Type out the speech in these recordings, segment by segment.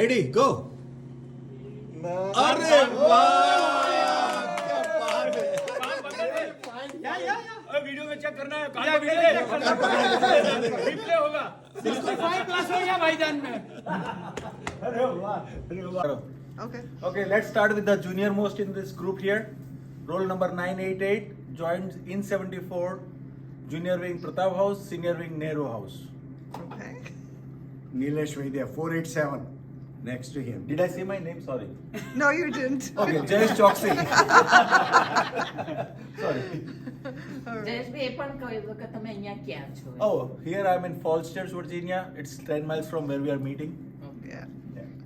ready, go. अरे वाह, क्या बात है. वीडियो में चेक करना है. रिप्ले होगा. 65+ हो गया भाईजान में. अरे वाह. Okay, let's start with the junior most in this group here. Roll number 988 joins in 74. Junior wing Pratap House, senior wing Nehru House. Okay. Nilesh Vaidya, 487, next to him. Did I say my name? Sorry. No, you didn't. Okay, Jayesh Choksey. Sorry. Jayeshbhai એ પણ કહ્યું કે તમે અહીંયા ક્યાં છો. Oh, here I'm in Falls Church, Virginia. It's 10 miles from where we are meeting. Yeah.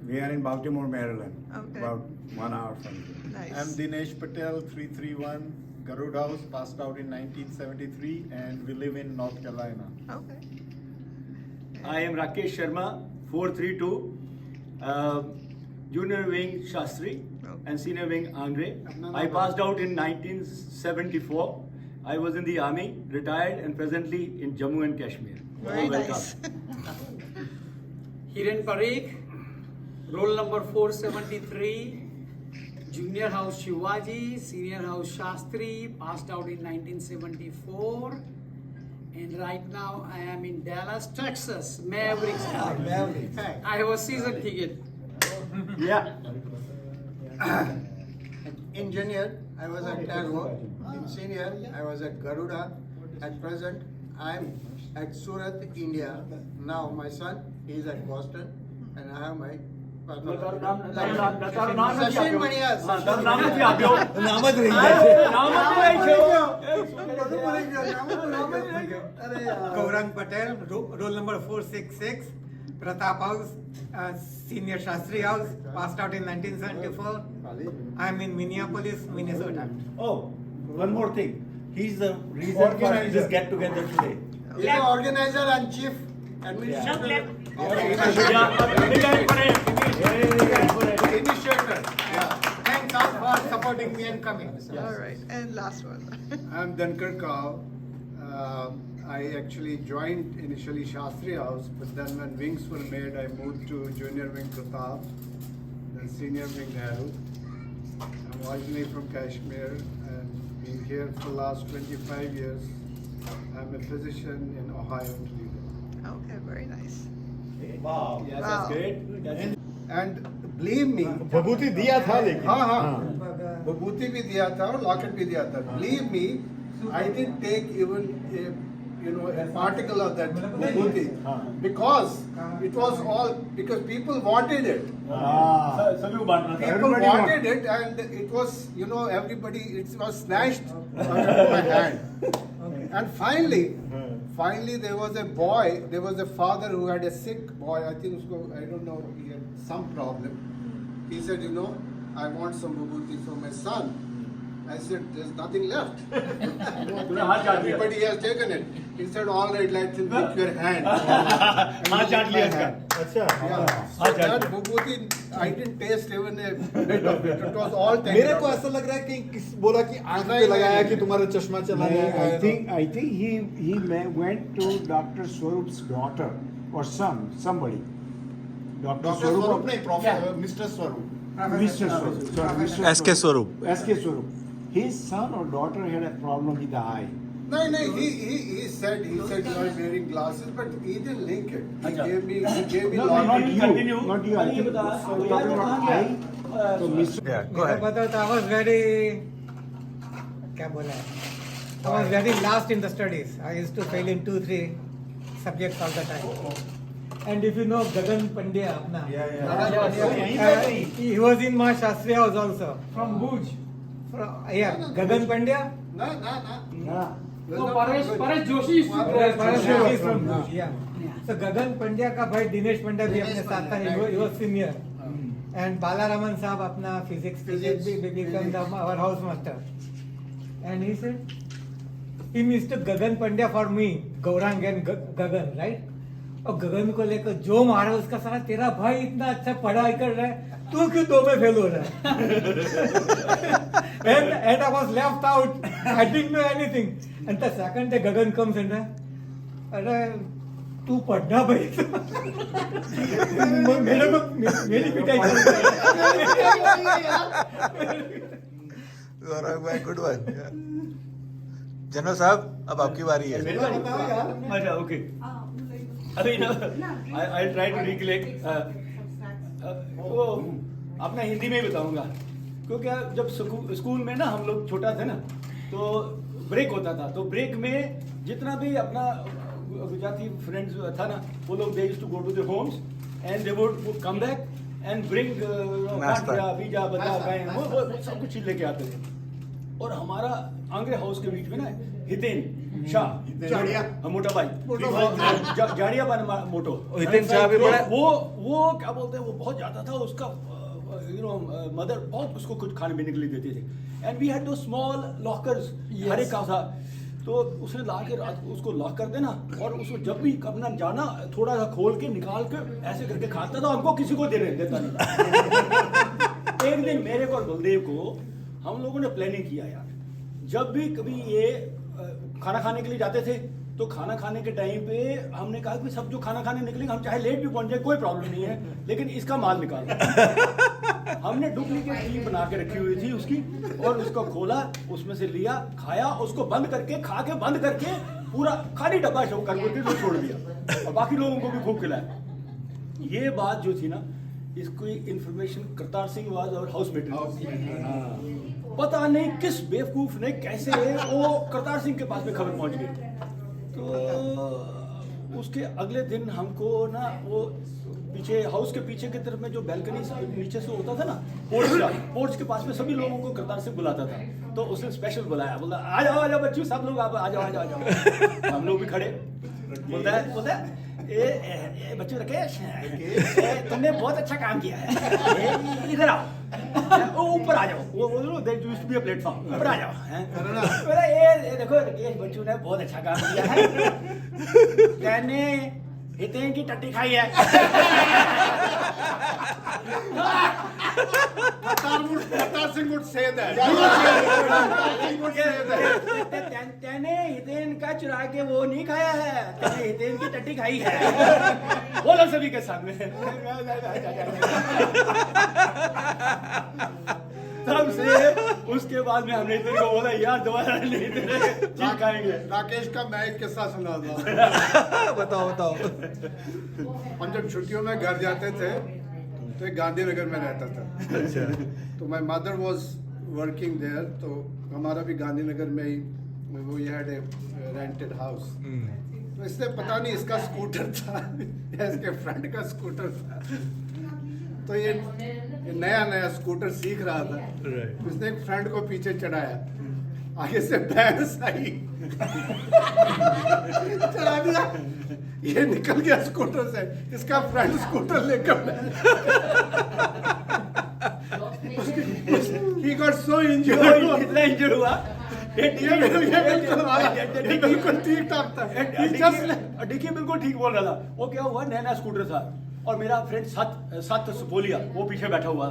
We are in Baltimore, Maryland. Okay. About 1 hour from here. Nice. I'm Dinesh Patel, 331 Garud House, passed out in 1973, and we live in North Carolina. Okay. I am Rakesh Sharma, 432, junior wing Shastri and senior wing Angre. I passed out in 1974. I was in the army, retired, and presently in Jammu and Kashmir. Very nice. Hiren Parikh, roll number 473, junior house Shivaji, senior house Shastri, passed out in 1974, and right now I am in Dallas, Texas, Mavericks. I have a season ticket. Yeah. In junior, I was at Tagore. In senior, I was at Garuda. At present, I'm at Surat, India. Now my son, he's at Boston, and I have my Sachin Manias. Gaurang Patel, roll number 466, Pratap House, Senior Shastri House, passed out in 1974. I'm in Minneapolis, Minnesota. Oh, one more thing. He's the reason for this get together today. He's the organizer and chief administrator. Initiator. Thanks all for supporting me and coming. All right. And last one. I'm Dankar Kao. I actually joined initially Shastri House, but then when wings were made, I moved to junior wing Pratap, then senior wing Nehru. I'm originally from Kashmir and been here for the last 25 years. I'm a physician in Ohio, Toledo. Okay, very nice. Wow. Yes, Wow. that's great. And believe me, भभूति दिया था लेकिन. हाँ, विभूति भी दिया था और locket भी दिया था. Believe me, I didn't take even a particle of that vibhuti because it was all because people wanted it. People wanted it, and it was everybody. It was snatched out of my hand. And finally, there was a boy. There was a father who had a sick boy. I think I don't know. He had some problem. He said, I want some vibhuti for my son. I said, there's nothing left. Everybody has taken it. He said, all right, let him lick your hand. अच्छा. Yeah. So that vibhuti, I didn't taste even a bit of it. It was all taken मेरे out. को ऐसा लग रहा है कि किस बोला कि आंख पे लगाया कि तुम्हारा चश्मा चला गया. I think he went to Dr. Swarup's daughter or somebody. Dr. Swarup, Mr. Swarup. Mr. Swarup. Sorry, Mr. SK Swarup. SK Swarup. His son or daughter had a problem with the eye. No, he said you are wearing glasses, but he didn't link it. He gave me No, not you. Not you. I think talking about eye. So Mr. Yeah, go ahead. But I was very, क्या बोला है? I was very last in the studies. I used to fail in 2-3 subjects all the time. And if you know Gagan Pandya, he was in my Shastri house also. From Bhuj. Gagan Pandya. No. So Paresh Joshi is Paresh Joshi is from Bhuj. Yeah. So Gagan Pandya का भाई दिनेश पंड्या भी अपने साथ था. He was senior. And Balaraman साहब अपना physics भी became our house master. And he said, he mistook Gagan Pandya for me, Gaurang and Gagan, right? और गगन को लेकर जो मारा उसका सारा तेरा भाई इतना अच्छा पढ़ाई कर रहा है तू क्यों 2 में फेल हो रहा है and I was left out. I didn't know anything. And the second day Gagan comes and अरे तू पढ़ना भाई तो मेरे को मेरी पिटाई गौरव भाई गुड वन। जनरल साहब अब आपकी बारी है। अच्छा ओके अभी ना आई ट्राई टू रिकलेक्ट वो अपना हिंदी में ही बताऊंगा क्योंकि जब स्कूल में ना हम लोग छोटा थे ना तो ब्रेक होता था तो ब्रेक में जितना भी अपना गुजराती फ्रेंड्स था ना वो लोग they used to go to their homes and they would come back and bring pizza burger वो सब कुछ लेके आते थे। और हमारा आंग्रे हाउस के बीच में ना हितेन शाह मोटा भाई जाड़िया बन मोटो हितेन शाह भी बड़ा वो क्या बोलते हैं वो बहुत ज्यादा था उसका मदर बहुत उसको कुछ खाने पीने के लिए देते थे एंड वी हैड दो स्मॉल लॉकर्स हर एक का था तो उसने ला के उसको लॉक कर देना और उसको जब भी अपना जाना थोड़ा सा खोल के निकाल के ऐसे करके खाता था हमको किसी को देता नहीं। एक दिन मेरे को और बलदेव को हम लोगों ने प्लानिंग किया यार जब भी कभी ये खाना खाने के लिए जाते थे तो खाना खाने के टाइम पे हमने कहा कि सब जो खाना खाने निकलेंगे हम चाहे लेट भी पहुंच जाए कोई प्रॉब्लम नहीं है लेकिन इसका माल निकालो। हमने डुप्लीकेट टीम बना के रखी हुई थी उसकी और उसको खोला उसमें से लिया खाया उसको बंद करके खा के बंद करके पूरा खाली डब्बा शो करके छोड़ दिया और बाकी लोगों को भी खूब खिलाया। ये बात जो थी ना इसको इंफॉर्मेशन करतार सिंह वाज और हाउसमेट पता नहीं किस बेवकूफ ने कैसे वो करतार सिंह के पास में खबर पहुंच गई। तो उसके अगले दिन हमको ना वो पीछे हाउस के पीछे की तरफ में जो बैल्कनी नीचे से होता था ना पोर्च के पास में सभी लोगों को करतार से बुलाता था तो उसने स्पेशल बुलाया बोला आ जाओ बच्चों सब लोग आ जाओ हम लोग भी खड़े बोलता है ए बच्चों राकेश तुमने बहुत अच्छा काम किया है इधर आओ ऊपर आ जाओ वो there used to be a platform ऊपर आ जाओ बोला ये देखो राकेश बच्चों ने बहुत अच्छा काम किया है मैंने हितेन की टट्टी खाई है। Kartar Singh would say that. तेने हितेन का चुरा के वो नहीं खाया है तेने हितेन की टट्टी खाई है बोलो सभी के सामने। तब से उसके बाद में हमने हितेन को बोला यार दोबारा नहीं चीज खाएंगे। राकेश का मैं एक किस्सा सुना था। बताओ। हम जब छुट्टियों में घर जाते थे तो एक गांधीनगर में रहता था। अच्छा। तो my mother was working there तो हमारा भी गांधीनगर में ही वो ये हैड ए रेंटेड हाउस। तो इससे पता नहीं इसका स्कूटर था या इसके फ्रेंड का स्कूटर था तो ये नया स्कूटर सीख रहा था। उसने एक फ्रेंड को पीछे चढ़ाया आगे से भैंस आई चढ़ा दिया ये निकल गया स्कूटर से इसका फ्रेंड स्कूटर लेकर he got so injured इतना इंजर्ड हुआ ये बिल्कुल ठीक ठाक था डिक्की बिल्कुल ठीक बोल रहा था। वो क्या हुआ नया स्कूटर था और मेरा फ्रेंड सत सुपोलिया वो पीछे बैठा हुआ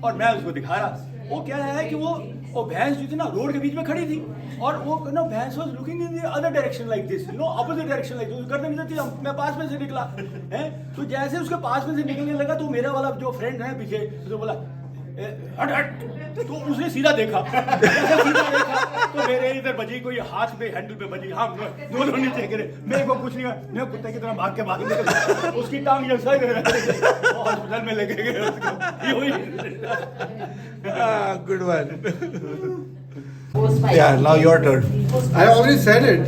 और मैं उसको दिखा रहा। वो क्या है कि वो भैंस जो थी ना रोड के बीच में खड़ी थी और वो ना भैंस was looking in the other direction like this opposite direction like this करने नहीं थी। मैं पास में से निकला है तो जैसे उसके पास में से निकलने लगा तो मेरा वाला जो फ्रेंड है पीछे उसने बोला हट तो उसने सीधा देखा तो मेरे इधर बजी कोई हाथ पे हैंडल पे बजी हाँ दोनों नीचे गिरे। मेरे को कुछ नहीं हुआ मैं कुत्ते की तरह भाग के निकला उसकी टांग जैसा ही हॉस्पिटल में लेके गए उसको। Good one. Yeah, now your turn. I already said it.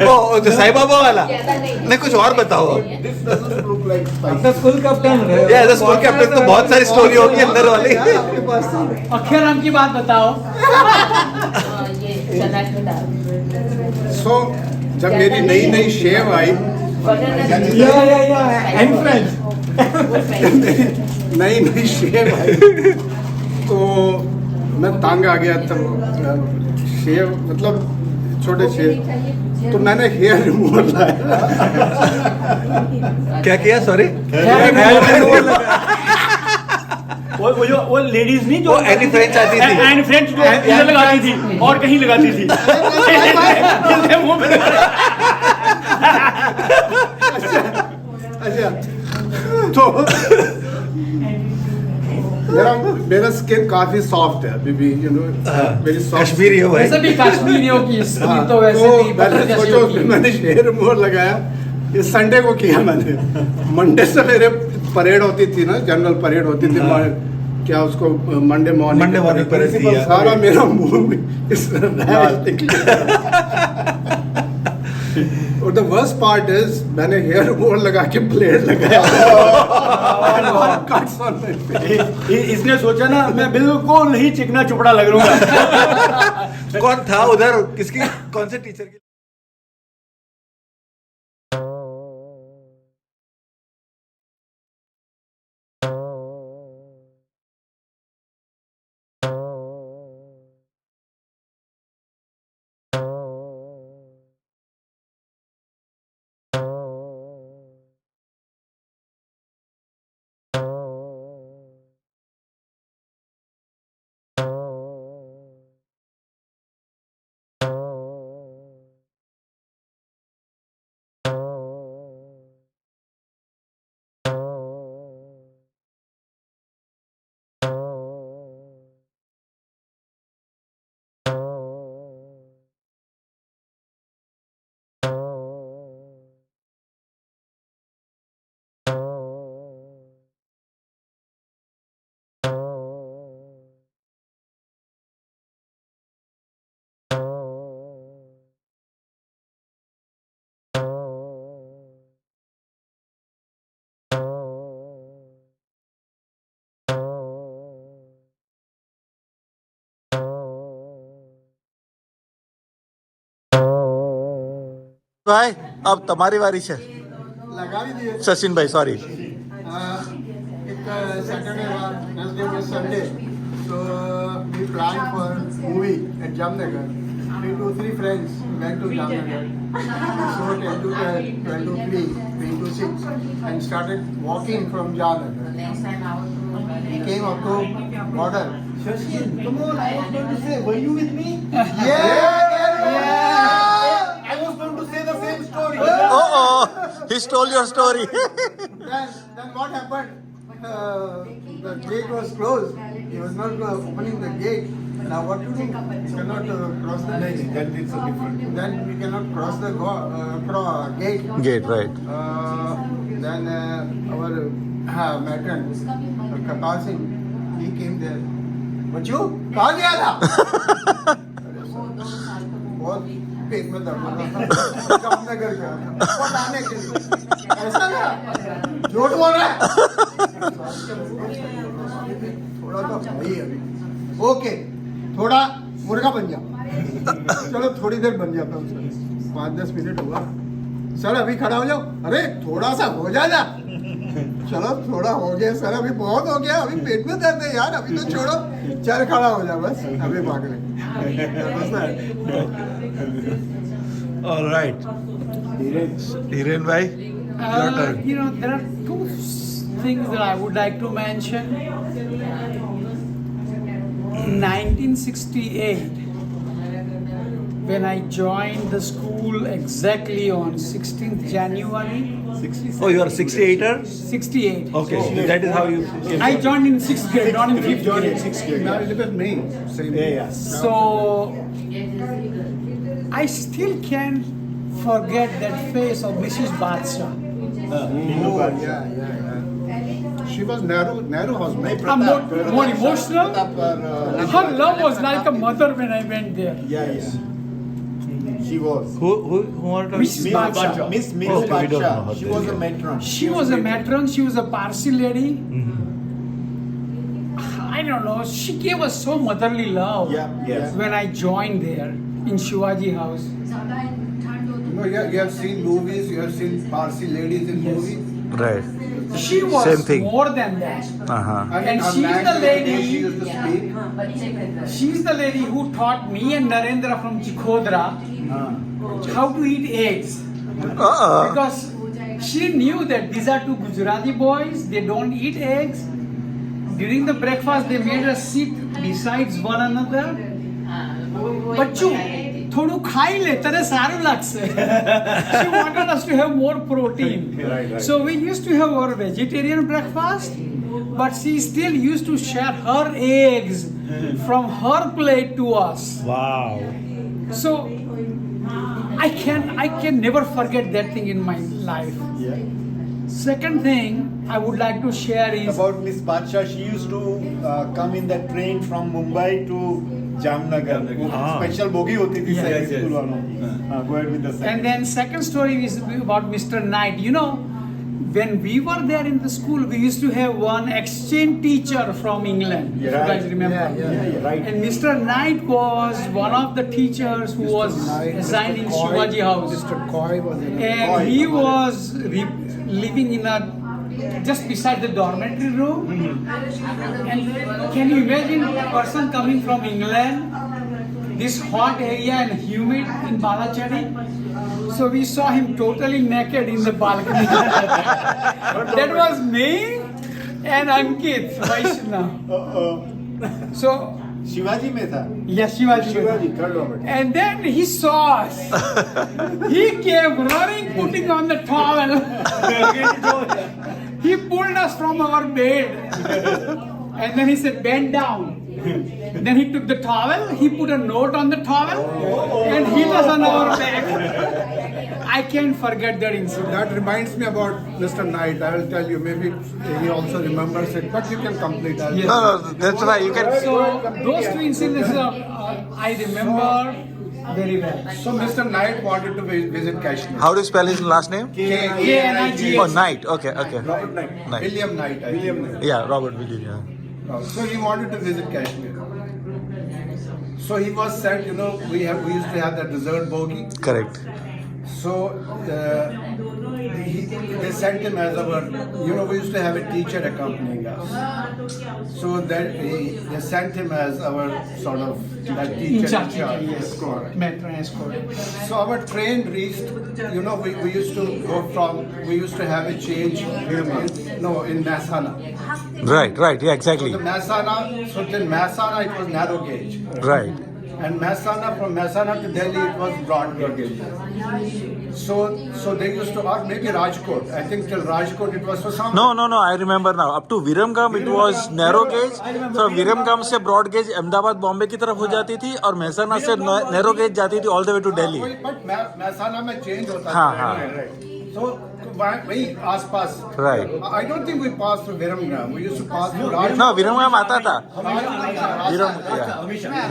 ओ जो साईं बाबा वाला नहीं कुछ और बताओ। This doesn't look like spicy. अपना स्कूल कैप्टन या एज अ स्कूल कैप्टन तो बहुत सारी स्टोरी होगी अंदर वाली। आपके पास अक्षरधाम की बात बताओ। ये चना की दाल So जब मेरी नई शेव आई एंड फ्रेंड्स नई शेव आई तो मैं तंग आ गया तो शेव मतलब छोटे शेव तो मैंने हेयर रिमूवर लाया। क्या किया सॉरी वो लेडीज नहीं जो एनी फ्रेंच आती थी एंड फ्रेंच जो इधर लगाती थी और कहीं लगाती थी तो मेरा स्किन काफी सॉफ्ट है अभी भी, you know, very soft. Kashmiri हो भाई। वैसे भी कश्मीरियों की स्किन तो वैसे तो भी मैंने पत्थर जैसी सोचो होती है। मैंने हेयर रिमूवर लगाया, ये संडे को किया मैंने। मंडे से मेरे परेड होती थी ना, जनरल परेड होती थी, क्या उसको मंडे मॉर्निंग परेड थी यार। सारा मेरा मुंह इस और द वर्स्ट पार्ट इज मैंने हेयर रिमूवर लगा के ब्लेड लगाया। Cuts on my face. इसने सोचा ना मैं बिल्कुल ही चिकना चुपड़ा लग रहूंगा। कौन था उधर, किसकी, कौन से टीचर की? ભાઈ अब તમારી વારી છે. लगा भी दिए। સચિન ભાઈ सॉरी. एक Saturday or Thursday or Sunday, so we planned for movie at Jamnagar. 3 to 3 friends went to Jamnagar. So 10 to 12, 12 to 3, 3 to 6, and started walking from Jamnagar. We came up to border. Shashin, come on, I was going to say, were you with me? I was going to say the same story. He stole your story. Then what happened? The gate was closed. He was not opening the gate. Now what to do? We cannot cross the gate. Then we cannot cross the gate. Gate, right. Then our matron, Kapal Singh, he came there. बच्चों कहाँ गया था? बहुत पेट में दर्द हो रहा था, जामनगर गया था, वो लाने के लिए। ऐसा ना, झूठ बोल रहा है। थोड़ा तो भाई अभी, ओके, थोड़ा मुर्गा बन जा। चलो थोड़ी देर बन जाता हूँ सर, 5-10 मिनट हुआ। सर अभी खड़ा हो जाओ। अरे थोड़ा सा हो जाना। चलो थोड़ा हो गया सर, अभी बहुत हो गया, अभी पेट में दर्द है यार, अभी तो छोड़ो, चल खड़ा हो जा बस, अभी भाग रहे। All right. Hiren भाई, your turn. You know, there are two things that I would like to mention. 1968, when I joined the school exactly on 16th January. Oh, you are 68er? 68. Okay, that is how you came. I joined in 6th grade, not in 5th grade. Now look at me, same. Yeah. So I still can't forget that face of Mrs. Badshah. Yeah. She was Nehru House. I'm more emotional. Her love was like a mother when I went there. Yes. She was. Who are talking? Mrs. Badshah. Miss okay, we don't know her. She was a matron. She was a matron. She was a Parsi lady. I don't know. She gave us so motherly love. Yes. When I joined there in Shivaji House. You know, you have seen movies, you have seen Parsi ladies in movies. Right. She was Same thing. more than that. Uh-huh. And her she's the language, lady. she used to speak. She's the lady who taught me and Narendra from Chikhodra how to eat eggs. Because she knew that these are two Gujarati boys, they don't eat eggs. During the breakfast, they made us sit besides one another. बच्चों થોડું ખાઈ લે તને સારું લાગશે. She wanted us to have more protein. So we used to have our vegetarian breakfast, but she still used to share her eggs from her plate to us. Wow. So I can never forget that thing in my life. Second thing I would like to share is About Miss Badsha, she used to come in that train from Mumbai to Jamnagar. Special bogie hoti thi Yes, Sainik yes. School walon ki. Go ahead with the second. And then second story is about Mr. Knight. You know, when we were there in the school, we used to have one exchange teacher from England. If you guys remember. Right. And Mr. Knight was one of the teachers who was assigned in Shivaji House. Mr. Coy was in And he was living in a just beside the dormitory room. And can you imagine a person coming from England, this hot area and humid in Balachadi? So we saw him totally naked in the balcony. That was me and Ankit Vaishnav. So Shivaji में था. yes, Shivaji. Shivaji, third Robert. And then he saw us. He came running, putting on the towel. He pulled us from our bed. And then he said, bend down. Then he took the towel, he put a note on the towel, and hit us on our back. I can't forget that incident. That reminds me about Mr. Knight. I will tell you, maybe he also remembers it, but you can complete that. Yes. No, that's right. You can. So those two incidents I remember very well. So Mr. Knight wanted to visit Kashmir. How do you spell his last name? K-N-I-G-H. Oh, Knight. Okay, okay. Robert Knight. Knight. William Knight. William Knight. Yeah, Robert William. Yeah. So he wanted to visit Kashmir. So he was sent, you know, we used to have that dessert bogie. Correct. So they sent him as our, you know, we used to have a teacher accompanying us. So then they sent him as our sort of that teacher. In charge, yes. Escort. Metro escort. So our train reached, you know, we used to go from, we used to have a change in Mehsana. Right, right. Yeah, exactly. So in Mehsana it was narrow gauge. Right. And from Mehsana to Delhi it was broad gauge. So they used to, or maybe Rajkot. I think till Rajkot it was for some. No. I remember now. Up to Viramgam it was narrow gauge. From Viramgam से broad gauge Ahmedabad Bombay की तरफ हो जाती थी और मेहसाना से narrow gauge जाती थी all the way to Delhi. But Mehsana में change होता था. हाँ. So वही आसपास. Right. I don't think we passed through Viramgam. We used to pass through Rajkot. No, Viramgam आता था.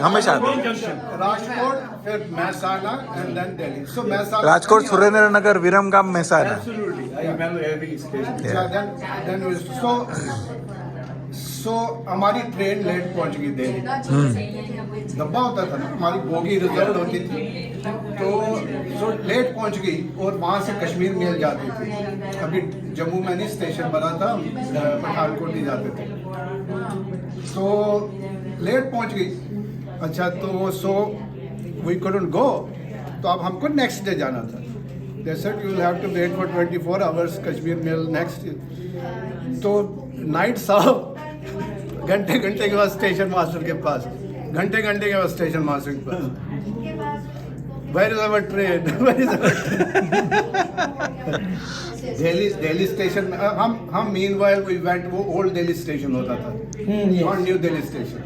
हमेशा. Rajkot, फिर Mehsana and then Delhi. So Mehsana. Rajkot Surendranagar Viramgam Mehsana. Absolutely. I remember every station. Yeah. Then we used to, so हमारी train late पहुंच गई दिल्ली. डब्बा होता था ना, हमारी बोगी रिजर्व होती थी, तो लेट पहुंच गई और वहाँ से कश्मीर मेल जाती थी. अभी जम्मू में नहीं स्टेशन बना था, पठानकोट नहीं जाते थे. तो लेट पहुंच गई. अच्छा तो we couldn't go. तो अब हमको नेक्स्ट डे जाना था. They said you will have to wait for 24 hours Kashmir mail next. तो नाइट साहब घंटे के बाद स्टेशन मास्टर के पास, घंटे के बाद स्टेशन मास्टर के पास, Where is our train? Where is our train? Delhi station में हम meanwhile we went, वो ओल्ड दिल्ली स्टेशन होता था, not new Delhi station.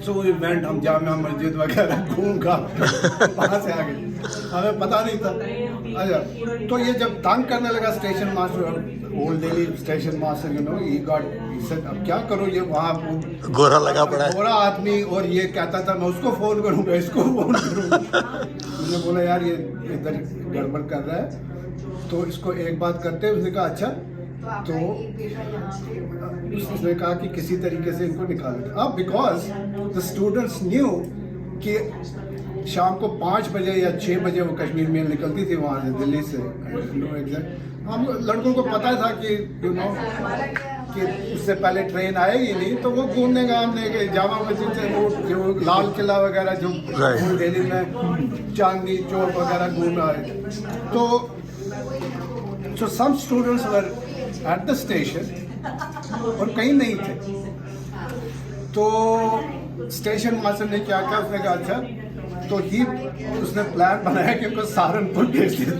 So we went, हम जामिया मस्जिद वगैरह घूम कर वहाँ से आ गए. हमें पता नहीं था. अच्छा, तो ये जब तंग करने लगा station master, old Delhi station master, you know, he said, अब क्या करूँ, ये वहाँ गोरा लगा पड़ा है. गोरा आदमी, और ये कहता था मैं उसको फोन करूँगा, इसको फोन करूँगा. मैंने बोला यार ये इधर गड़बड़ कर रहा है, तो इसको एक बात करते हैं. उसने कहा अच्छा, तो उसने कहा कि किसी तरीके से इनको निकाल. अब बिकॉज द स्टूडेंट्स न्यू कि शाम को 5 बजे या 6 बजे वो कश्मीर मेल निकलती थी वहाँ से, दिल्ली से. हम लड़कों को पता था कि यू नो कि उससे पहले ट्रेन आएगी नहीं, तो वो घूमने का हमने जामा मस्जिद से वो जो लाल किला वगैरह जो दिल्ली में चांदनी चौक वगैरह घूमना है. तो some students were at the station और कहीं नहीं थे. तो स्टेशन मास्टर ने क्या किया, उसने कहा अच्छा तो ही उसने प्लान बनाया कि उनको सहारनपुर भेज देते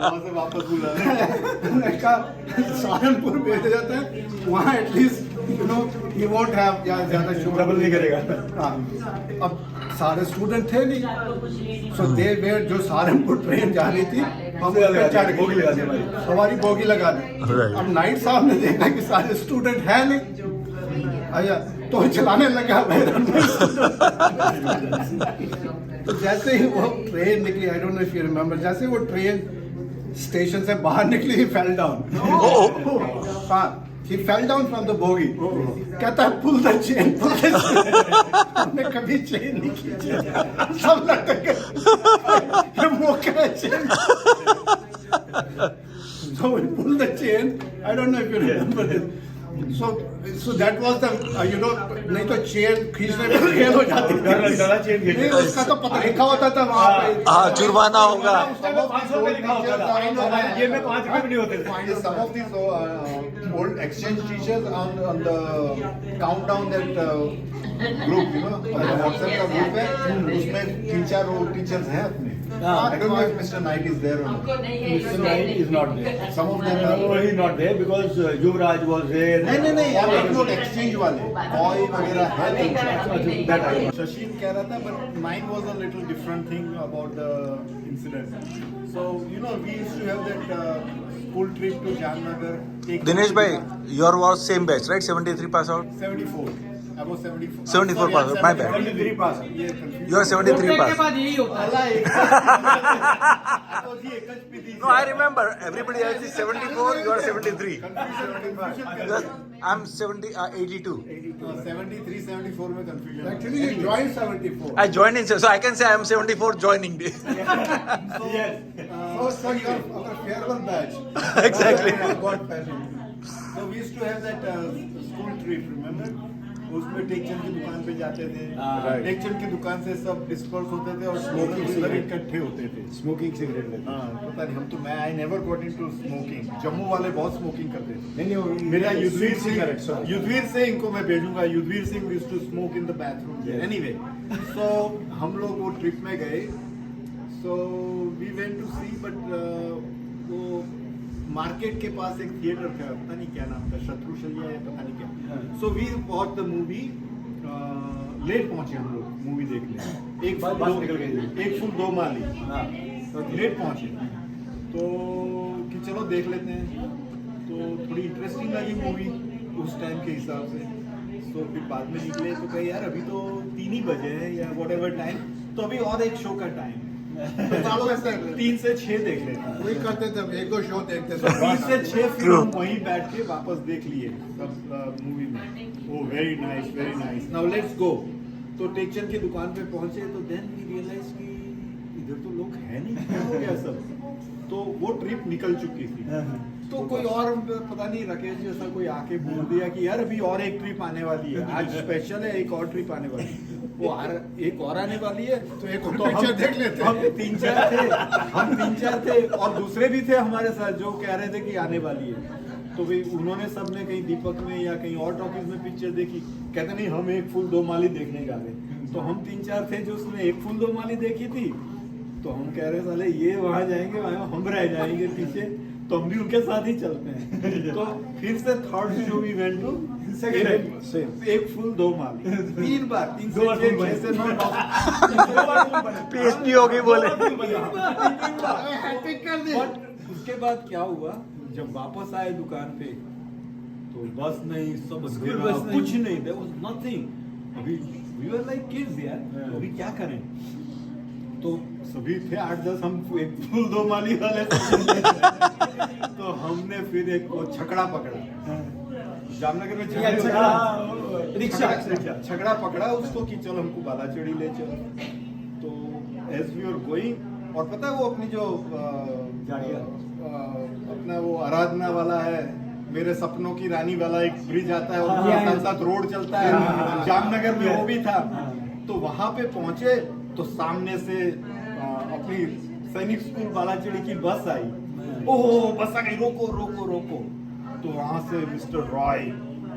वहाँ से वापस बुला मैंने कहा सहारनपुर भेज जाता है, वहाँ at least you know he won't have ज्यादा ट्रबल नहीं करेगा। हाँ, अब सारे स्टूडेंट थे नहीं, सो दे वेयर, जो सहारनपुर ट्रेन जा रही थी हम बोगी लगा दी हमारी। हमारी बोगी लगा दी। अब नाइट साहब ने देखा कि सारे स्टूडेंट है नहीं, आया तो चलाने लगा तो जैसे ही वो ट्रेन निकली, I don't know if you remember, जैसे ही वो ट्रेन स्टेशन से बाहर निकली, ही फेल डाउन। हाँ, he fell down from the bogie. कहता है pull the chain, pull the chain. हमने कभी चेन नहीं खींची, सब लगता है ये मौका है chain. So we pull the chain. I don't know if you remember this. So that was the you know, नहीं तो चेन खींचने में फेल हो जाती थी। नहीं, उसका तो पता लिखा होता था वहाँ पे। हाँ, जुर्माना होगा। ये में 5 रुपए भी नहीं होते थे। Some of these old exchange teachers on the countdown that group, you know, WhatsApp का group है, उसमें 3-4 old teachers हैं अपने। I don't know if Mr. Knight is there or not. Mr. Knight is not there. Some of them No, he is not there because Yuvraj was there. नहीं हम लोग exchange वाले boy वगैरह है। That I know. Shashir कह रहा था, but mine was a little different thing about the incident. So you know, we used to have that school trip to Jamnagar. Dinesh भाई, your was same batch, right? 73 pass out. 74. I was 74. 74 Sorry, pass out. My bad. 73 pass. Yeah, confused. You are 73 pass. यही होता है। अल्लाह एक तो जी एक P थी। No, I remember. Everybody else is 74. You are 73. Because I'm 82. 73, 74 में confusion. Actually, you joined 74. I joined in, so I can say I am 74 joining day. So you are our farewell batch. Exactly. God fashion. So we used to have that school trip, remember? उसमें टेकचंद की दुकान पे जाते थे। टेकचंद की दुकान से सब डिस्पर्स होते थे और स्मोकिंग सिगरेट इकट्ठे होते थे। Smoking cigarette लेते। हाँ, पता नहीं, हम तो मैं I never got into smoking. Jammu वाले बहुत स्मोकिंग करते थे। नहीं, मेरा युद्धवीर cigarette, सिंह, sorry. युद्धवीर से इनको मैं भेजूंगा। Yudhveer Singh used to smoke in the bathroom. Anyway, so हम लोग वो ट्रिप में गए। So we went to see, but वो मार्केट के पास एक थिएटर था, पता नहीं क्या नाम था, शत्रुशल्य या पता नहीं क्या। So we watch the movie. Late पहुंचे हम लोग मूवी देखने। एक फुल 2 माली। लेट पहुंचे तो कि चलो देख लेते हैं, तो थोड़ी इंटरेस्टिंग लगी मूवी उस टाइम के हिसाब से। तो फिर बाद में निकले तो कहे यार अभी तो 3 ही बजे हैं या वॉट एवर टाइम, तो अभी और एक शो का टाइम, चलो ऐसे 3 से 6 देख लेते हैं। वही करते थे, एक दो शो देखते तो थे। 3 से 6 फिर हम वहीं बैठ के वापस देख लिए सब मूवी में। Oh very nice, very nice, now let's go. तो टेकचंद की दुकान पे पहुंचे तो देन वी रियलाइज कि इधर तो लोग है नहीं, क्या हो गया सब। तो वो ट्रिप निकल चुकी थी। तो कोई और पता नहीं राकेश जैसा कोई आके बोल दिया कि यार अभी और एक ट्रिप आने वाली है, आज स्पेशल है, एक और ट्रिप आने वाली है। वो एक और आने वाली है, तो एक और पिक्चर देख लेते हैं। हम 3-4 थे और दूसरे भी थे हमारे साथ जो कह रहे थे कि आने वाली है। तो भाई उन्होंने सबने कहीं दीपक में या कहीं और टॉकीज में पिक्चर देखी, कहते नहीं हम एक फुल 2 माली देखने जा रहे। तो हम 3-4 थे जो उसने एक फुल 2 माली देखी थी। तो हम कह रहे साले ये वहां जाएंगे, वहां हम रह जाएंगे पीछे, तो हम भी उनके साथ ही चलते हैं। तो फिर से third show we went to एक फुल 2 माली 3 बार, 3 से 6 से 9 PhD हो गई बोले। बट उसके बाद क्या हुआ, जब वापस आए दुकान पे तो बस नहीं, सब कुछ नहीं, देयर वाज नथिंग। अभी वी वर लाइक किड्स यार, अभी क्या करें। तो सभी थे 8-10, हम एक फुल 2 माली वाले तो हमने फिर एक वो छकड़ा पकड़ा। जामनगर में छकड़ा पकड़ा उसको कि चलो हमको बालाचड़ी ले चलो। तो एज वी आर गोइंग, और पता है वो अपनी जो अपना वो आराधना वाला है, मेरे सपनों की रानी वाला एक ब्रिज आता है और साथ साथ रोड चलता है, जामनगर में वो भी था। तो वहां पे पहुंचे तो सामने से अपनी सैनिक स्कूल बालाचड़ी की बस आई। ओह बस आ गई, रोको रोको रोको। तो वहां से मिस्टर रॉय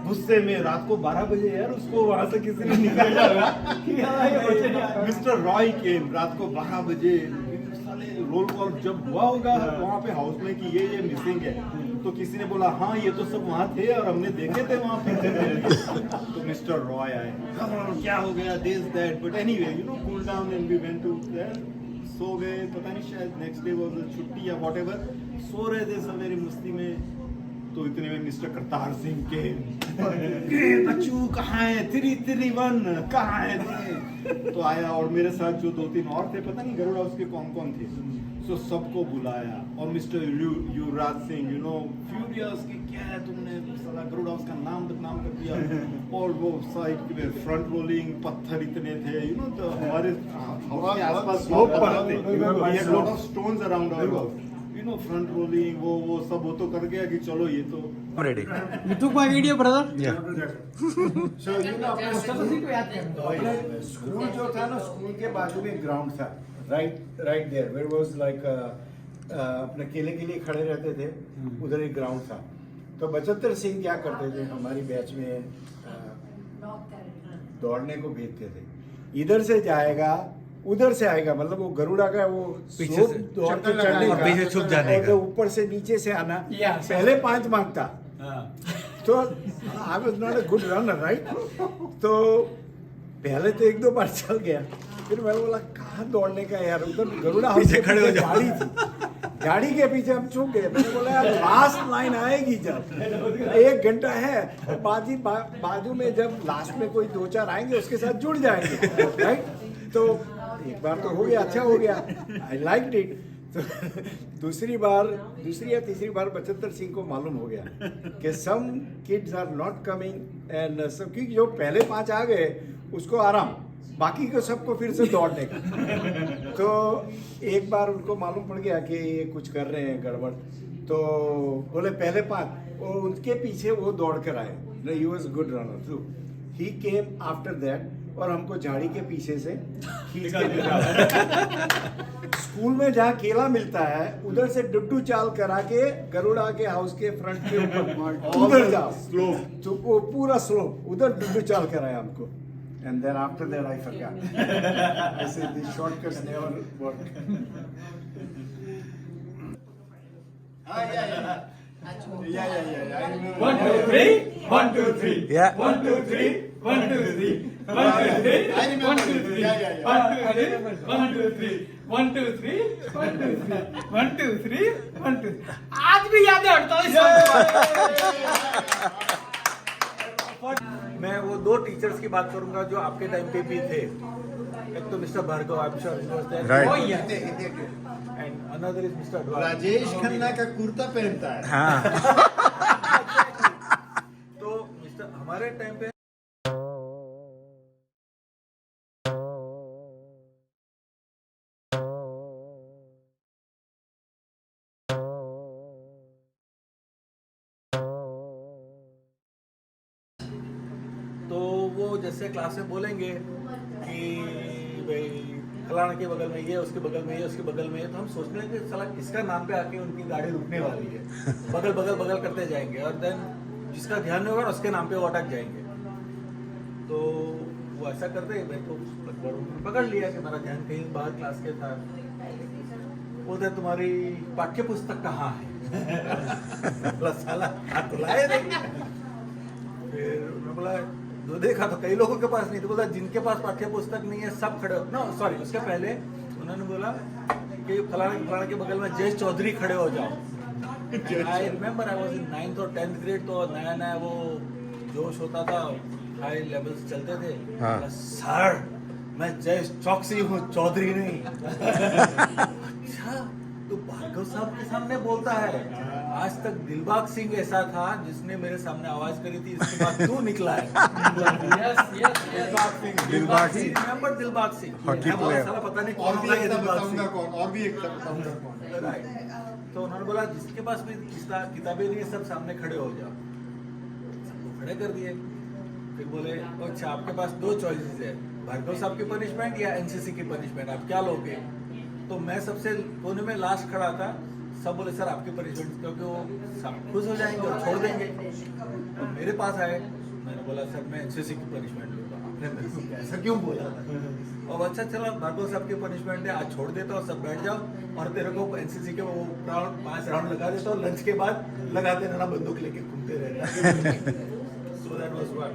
गुस्से में रात को 12 बजे यार उसको वहां से किसी ने निकाला कि हाँ ये बच्चे नहीं आए। मिस्टर रॉय केम रात को 12 बजे साले रोल कॉल जब हुआ होगा वहाँ पे हाउस में कि ये मिसिंग है, तो किसी ने बोला हाँ ये तो सब वहाँ थे और हमने देखे थे वहाँ पे। तो मिस्टर रॉय आए, क्या हो गया this that, but anyway you know cool down and we went to there, so गए, पता नहीं शायद नेक्स्ट डे वाज छुट्टी या व्हाटएवर, सो रहे थे सवेरे मस्ती में। तो इतने में मिस्टर करतार सिंह के बच्चू कहाँ है, 331 कहाँ है, तो आया और मेरे साथ जो 2-3 और थे, पता नहीं गरुड़ हाउस के कौन थे, सो सबको बुलाया और mister Yuvraj Singh you know furious कि क्या है तुमने साला गरुड़ हाउस का नाम बदनाम कर दिया। और वो साइड में फ्रंट रोलिंग पत्थर इतने थे यू नो, तो हमारे हाउस के आसपास बहुत पत्थर थे, lot of stones around our house, you know front rolling वो सब वो तो कर गया कि चलो ये तो ready. You took my video, brother? Yeah. So you know अपने स्कूल जो था ना, स्कूल के बाजू में ग्राउंड था, right there where was like अपने केले के लिए खड़े रहते थे, उधर एक ग्राउंड था। तो बचतर सिंह क्या करते थे, हमारी बैच में दौड़ने को भेजते थे, इधर से जाएगा उधर से आएगा, मतलब वो गरुड़ा का वो पीछे slope से दौड़ के चढ़ने और का, पीछे छुप जाने और का। ऊपर से नीचे से आना, पहले 5 मांगता। तो I was not a good runner right, तो पहले तो 1-2 बार चल गया, फिर मैं बोला कहाँ दौड़ने का यार, उधर गरुड़ा हाउस पीछे के खड़े हो पीछे जाओ। गाड़ी थी, गाड़ी के पीछे हम चूक गए। मैंने बोला यार लास्ट लाइन आएगी जब 1 घंटा है, और बाजू में जब लास्ट में कोई 2-4 आएंगे उसके साथ जुड़ जाएंगे राइट। तो एक बार तो हो गया, अच्छा हो गया, आई लाइक्ड इट। तो दूसरी या तीसरी बार बचतर सिंह को मालूम हो गया कि some kids are not coming and सब, क्योंकि जो पहले 5 आ गए उसको आराम, बाकी को सबको फिर से दौड़ने का। तो एक बार उनको मालूम पड़ गया कि ये कुछ कर रहे हैं गड़बड़, तो बोले पहले 5, और उनके पीछे वो दौड़ कर आए, he was good runner too, he came after that, और हमको झाड़ी के पीछे से खींच के निकाला। स्कूल में जहाँ केला मिलता है उधर से डुड्डू चाल करा के गरुड़ा के हाउस के फ्रंट के ऊपर उधर जाओ स्लोप, तो वो पूरा स्लोप उधर डुड्डू चाल कराया हमको। And then after that I forgot. I said these shortcuts never work. Yeah. I remember. 1, 2, 3. 1, 2, 3. Yeah. 1, 2, 3. 1, 2, 3. 1, 2, 3. I remember. 1, 2, 3. Yeah. 1, 2, 3. 1, 2, 3. 1, 2, 3. 1, 2, 3. 1, 2, 3. आज भी याद है 48 मैं वो 2 टीचर्स की बात करूंगा जो आपके टाइम पे भी थे। एक तो mister Bhargav, I am sure he was there, Right. And another is mister Rajesh Khanna का कुर्ता पहनता है। हाँ. तो मिस्टर हमारे टाइम पे तो वो जैसे क्लास में बोलेंगे कि भाई फलाना के बगल में ये, उसके बगल में ये, उसके बगल में ये, तो हम सोचते हैं कि साला किसका नाम पे आके उनकी गाड़ी रुकने वाली है, बगल करते जाएंगे, और देन जिसका ध्यान नहीं होगा उसके नाम पे वो अटक जाएंगे। तो वो ऐसा करते हैं, मैं तो लगभग पकड़ लिया कि मेरा ध्यान कहीं बाहर क्लास के था। बोलते तुम्हारी पाठ्य पुस्तक कहाँ है? बोला साला हाथ बुलाए नहीं। फिर मैं बोला जो देखा तो कई लोगों के पास नहीं, तो बोला जिनके पास पाठ्य पुस्तक नहीं है सब खड़े हो, नो सॉरी, उसके पहले उन्होंने बोला कि फलाने के बगल में जयेश चौधरी खड़े हो जाओ। I remember I was in 9th और 10th ग्रेड, तो नया वो जोश होता था, हाई लेवल्स चलते थे। हाँ. सर मैं जयेश चौकसी हूँ, चौधरी नहीं। अच्छा तो भार्गव साहब के सामने बोलता है। आज तक दिलबाग सिंह ऐसा था जिसने मेरे सामने आवाज करी थी, इसके बाद तू निकला है। Dilbagh Singh, remember Dilbagh Singh, hockey player. साला पता नहीं और कौन भी था ये एक दिलबाग बताऊंगा सिंह। कौन, और भी एक बताऊंगा कौन। Right. तो उन्होंने बोला जिसके पास भी किताबें नहीं है सब सामने खड़े हो जाओ, सबको खड़े कर दिए। फिर बोले अच्छा आपके पास 2 चॉइसेस है, भार्गव साहब की पनिशमेंट या एनसीसी की पनिशमेंट, आप क्या लोगे? तो मैं सबसे कोने में लास्ट खड़ा था, सब बोले सर आपके पनिशमेंट, क्योंकि वो सब खुश हो जाएंगे और छोड़ देंगे। और मेरे पास आए, मैंने बोला सर मैं एनसीसी की पनिशमेंट लूँगा। आपने मेरे को ऐसा क्यों बोला? और अच्छा चला, भार्गव साहब की पनिशमेंट है, आज छोड़ देता हूँ, सब बैठ जाओ और तेरे को एनसीसी के वो 5 राउंड लगा देता हूँ, लंच के बाद लगाते रहना, बंदूक लेके घूमते रहना। So that was one.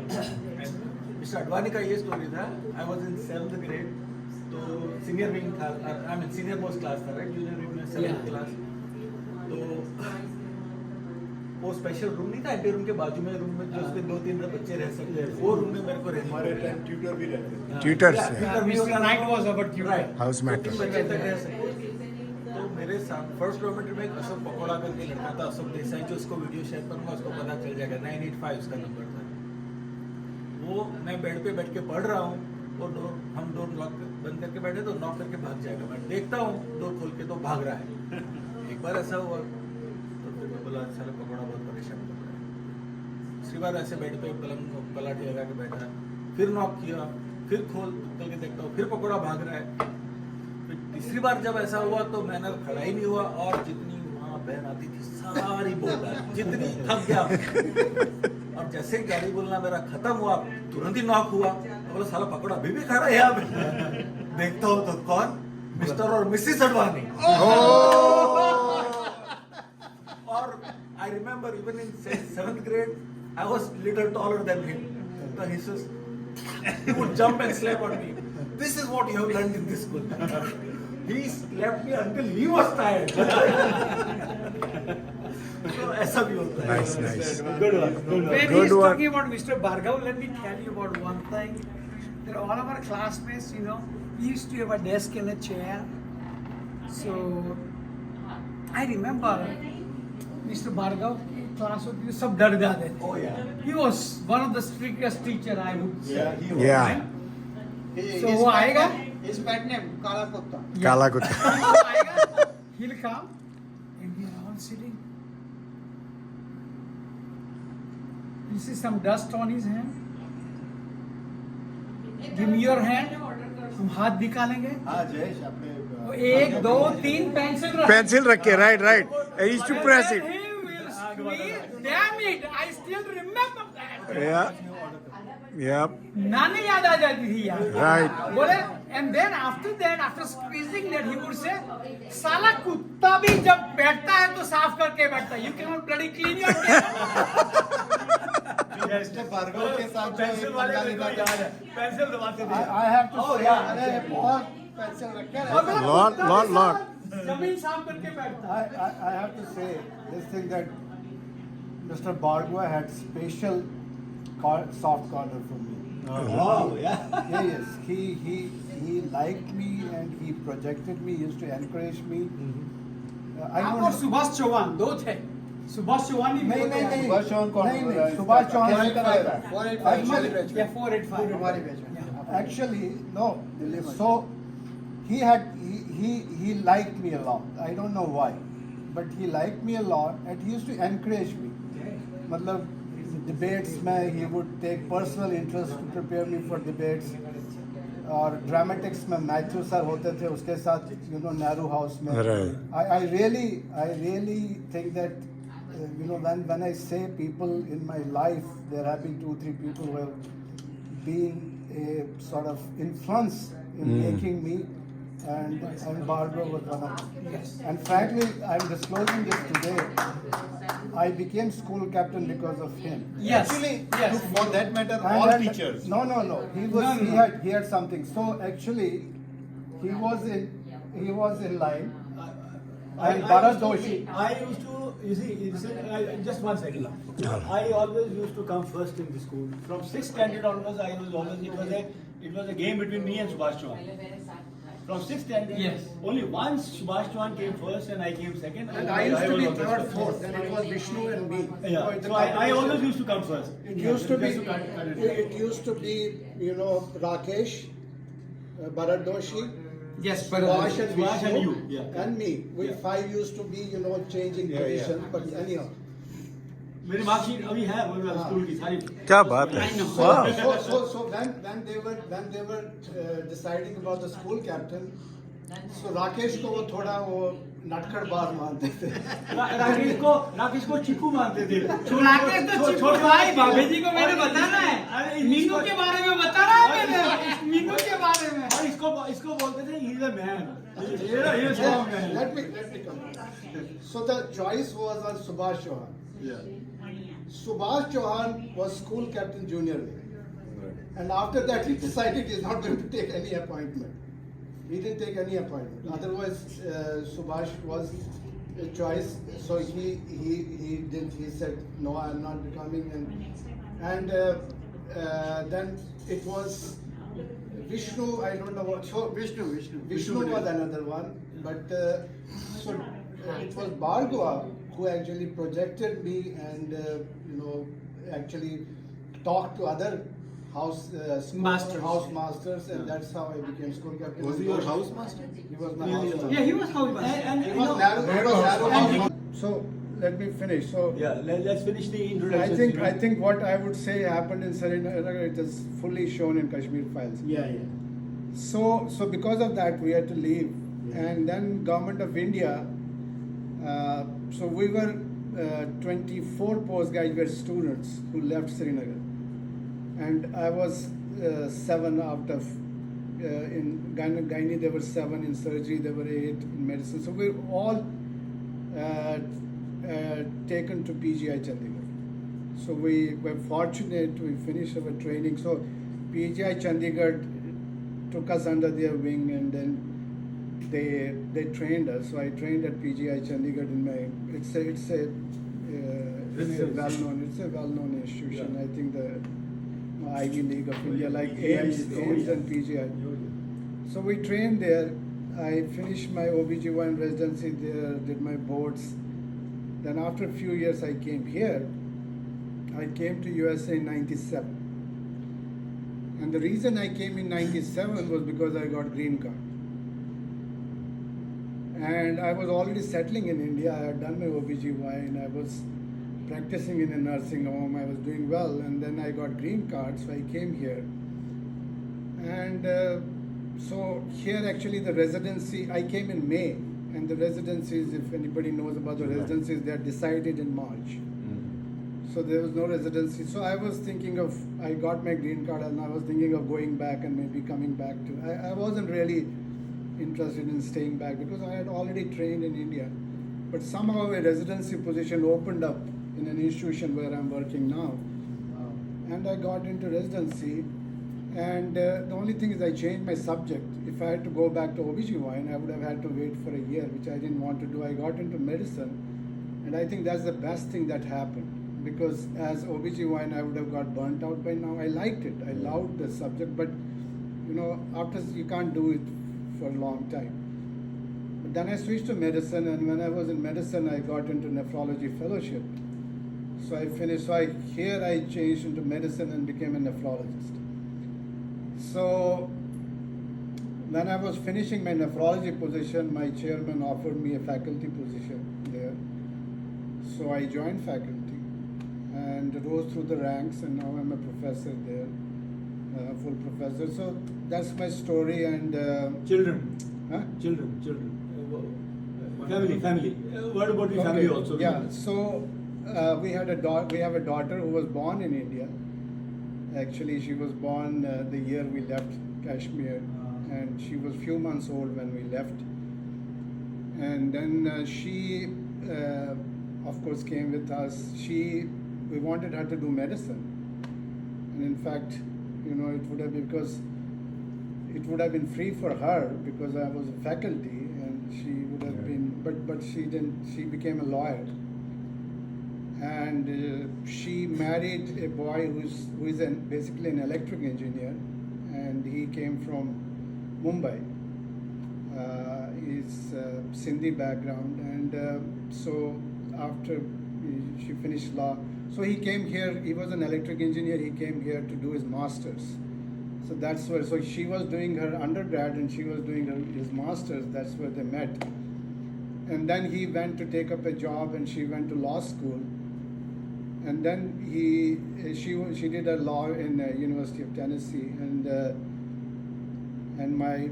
Mister Advani का ये स्टोरी था। I was in 7th grade, तो सीनियर विंग था, I mean senior most class था, राइट? जूनियर विंग में 7th क्लास। तो वो स्पेशल रूम नहीं था, एंटी रूम के बाजू में रूम में जो उसमें 2-3 बच्चे रह सकते हैं, वो रूम में मेरे को रहना। हमारे टाइम ट्यूटर भी रहते थे। Tutors, Mr. Knight was our tutor. House matter. 3 बच्चे तक रह सकते। तो मेरे साथ फर्स्ट किलोमीटर में एक अशोक पकौड़ा करके लड़का था, अशोक देसाई, जो उसको वीडियो शेयर करूंगा, उसको पता चल जाएगा। 985 उसका नंबर था। वो मैं बेड पे बैठ के पढ़ रहा हूँ, वो हम डोर लॉक बंद करके बैठे, तो नॉक करके भाग जाएगा। मैं देखता हूँ डोर खोल के तो भाग रहा है। एक बार ऐसा हुआ तो फिर मैं बोला साला पकौड़ा बहुत परेशान कर रहा है। दूसरी बार ऐसे बेड पे पलंग पलाटी लगा के बैठा, फिर नॉक किया, फिर खोल के देखता हूँ, फिर पकौड़ा भाग रहा है। फिर तीसरी बार जब ऐसा हुआ तो मैंने खड़ा ही नहीं हुआ, और जितनी वहाँ बहन आती थी सारी बोल डाली, जितनी थक गया। और जैसे ही गाड़ी बोलना मेरा खत्म हुआ, तुरंत ही नॉक हुआ। तो बोला साला पकौड़ा अभी भी खड़ा है यहाँ पे। देखता हूँ तो कौन? मिस्टर और मिसेस अडवाणी। और I remember even in 7th grade, I was little taller than him. So he says, he would jump and slap on me. This is what you have learned in this school. He slapped me until he was tired. So ऐसा भी होता है. Nice, nice. Good one. When Good he's one. talking about Mr. Bhargav, let me tell you about one thing. That all of our classmates, you know, we used to have a desk and a chair. So I remember Mr. Bhargav, class में सब डर जाते थे. Oh yeah. He was one of the strictest teacher I would say. Yeah, he was. Yeah. So वो आएगा, His pet name, Kala Kutta. Kala Kutta. वो आएगा, he'll come, and we are all sitting. You see some dust on his hand? Give me your hand. हम हाथ निकालेंगे. हाँ जयेश आपने वो 1, 2, 3 पेंसिल रख. Pencil रखे, right, right. I used to press it. He will squeeze. Damn it! I still remember that. Yeah. Yep. नानी याद आ जाती थी यार. Right. बोले, and then after that, after squeezing that, he would say, साला कुत्ता भी जब बैठता है तो साफ करके बैठता है. You cannot bloody clean your table. Bhargava के साथ पेंसिल वाले को याद है, पेंसिल दबाते थे. I have to say, अरे बहुत pencil रखे और हैं. बोला, Lot, कुत्ता lot, भी lot. जमीन साफ करके बैठता है. I have to say this thing that Mr. Bhargava had special soft corner for me. Wow, yeah. Yes, he liked me and he projected me. He used to encourage me. I आप don't. और सुभाष चौहान दो थे. सुभाष चौहान ही नहीं नहीं नहीं सुभाष चौहान कौन नहीं बोल नहीं रहा है? सुभाष चौहान 485 या 485 हमारे बैच में. Actually, no. So he liked me a lot. I don't know why, but he liked me a lot, and he used to encourage me. मतलब debates में he would take personal interest to prepare me for debates. और dramatics में Matthew sir होते थे उसके साथ, you know, Nehru house में. Right. I really think that when I say people in my life, there have been 2-3 people who have been a sort of influence in making me, and Barbara was one of them. Yes. And frankly, I'm disclosing this today. I became school captain because of him. Yes. Actually, Yes. for that matter, And all then- teachers. No. He had something. So actually, he was in line. And Bharat Doshi. I used to, you see, just one second. I always used to come first in the school. From 6th standard onwards, it was a game between me and Subhash Chauhan. From 6th standard, Yes. only once Subhash Chauhan came first and I came second. And I used to be was always third, first. fourth. Then it was Vishnu and me. Yeah, so I always used to come first. It used to be. Just cut it. It used to be, Rakesh, Bharat Doshi, Yes, Subhash and Subhash Vishnu, and you, yeah. and me. We Yeah. 5 used to be, changing Yeah, yeah. positions. But anyhow. मेरी marksheet अभी है वो school की सारी. क्या बात है? Wow. So when they were deciding about the school captain, so Rakesh को वो थोड़ा वो नटखटबाज मानते थे। राकेश को चिकू मानते थे। राकेश तो चिकू भाई, भाभी जी को मैंने बताना है। अरे मीनू के बारे में बताना है मैंने, मीनू के बारे में। और इसको बोलते थे he is a man. Let me come. So the choice was on Subhash Chauhan. Subhash Chauhan was school captain junior league. And after that he decided he's not going to take any appointment. He didn't take any appointment. Otherwise, Subhash was a choice. So he didn't. He said, no, I'm not becoming. And then it was Vishnu. I don't know what. So Vishnu was another one. But it was Bhargava who actually projected me and actually talked to other house masters, and that's how I became school captain. Was he your house master? He was my house master. Yeah, he was house master. He was narrow. So let me finish. So Yeah, let's finish the introduction. I think what I would say happened in Srinagar, it is fully shown in Kashmir Files. Yeah. So because of that we had to leave, and then Government of India. So we were 24 postgraduate students who left Srinagar, and I was 7 out of in gynae there were 7, in surgery there were 8, in medicine. So we were all taken to PGI Chandigarh. So we were fortunate, we finished our training. So PGI Chandigarh took us under their wing, and then they trained us. So I trained at PGI Chandigarh in my it's a well-known institution. I think the Ivy League of India, like AIMS and PGI. So we trained there. I finished my OBGYN residency there, did my boards. Then after a few years I came here. I came to USA in 97. And the reason I came in 97 was because I got green card. And I was already settling in India. I had done my OBGYN. I was practicing in a nursing home. I was doing well, and then I got green card, so I came here. And so here actually the residency, I came in May, and the residencies, if anybody knows about the residencies, they are decided in March. So there was no residency. So I was thinking of, I got my green card, and I was thinking of going back and maybe coming back to, I wasn't really interested in staying back because I had already trained in India. But somehow a residency position opened up in an institution where I'm working now. And I got into residency, and the only thing is I changed my subject. If I had to go back to OBGYN, I would have had to wait for a year, which I didn't want to do. I got into medicine, and I think that's the best thing that happened, because as OBGYN I would have got burnt out by now. I liked it, I loved the subject, but after you can't do it for a long time. But then I switched to medicine, and when I was in medicine I got into nephrology fellowship. So I finished, here I changed into medicine and became a nephrologist. So when I was finishing my nephrology position, my chairman offered me a faculty position there. So I joined faculty and rose through the ranks, and now I'm a professor there, full professor. So that's my story. And Children. Huh? Children. Family. What about the family also? Yeah. So we have a daughter who was born in India. Actually, she was born the year we left Kashmir, and she was few months old when we left. And then she, of course, came with us. We wanted her to do medicine, and in fact, it would have been, because it would have been free for her because I was a faculty, and she would have been, but she didn't. She became a lawyer. And she married a boy who is basically an electric engineer, and he came from Mumbai. He's Sindhi background, and so after she finished law, so he came here. He was an electric engineer. He came here to do his masters. So that's where. So she was doing her undergrad, and she was doing his masters. That's where they met. And then he went to take up a job, and she went to law school. And then she did a law in University of Tennessee, and my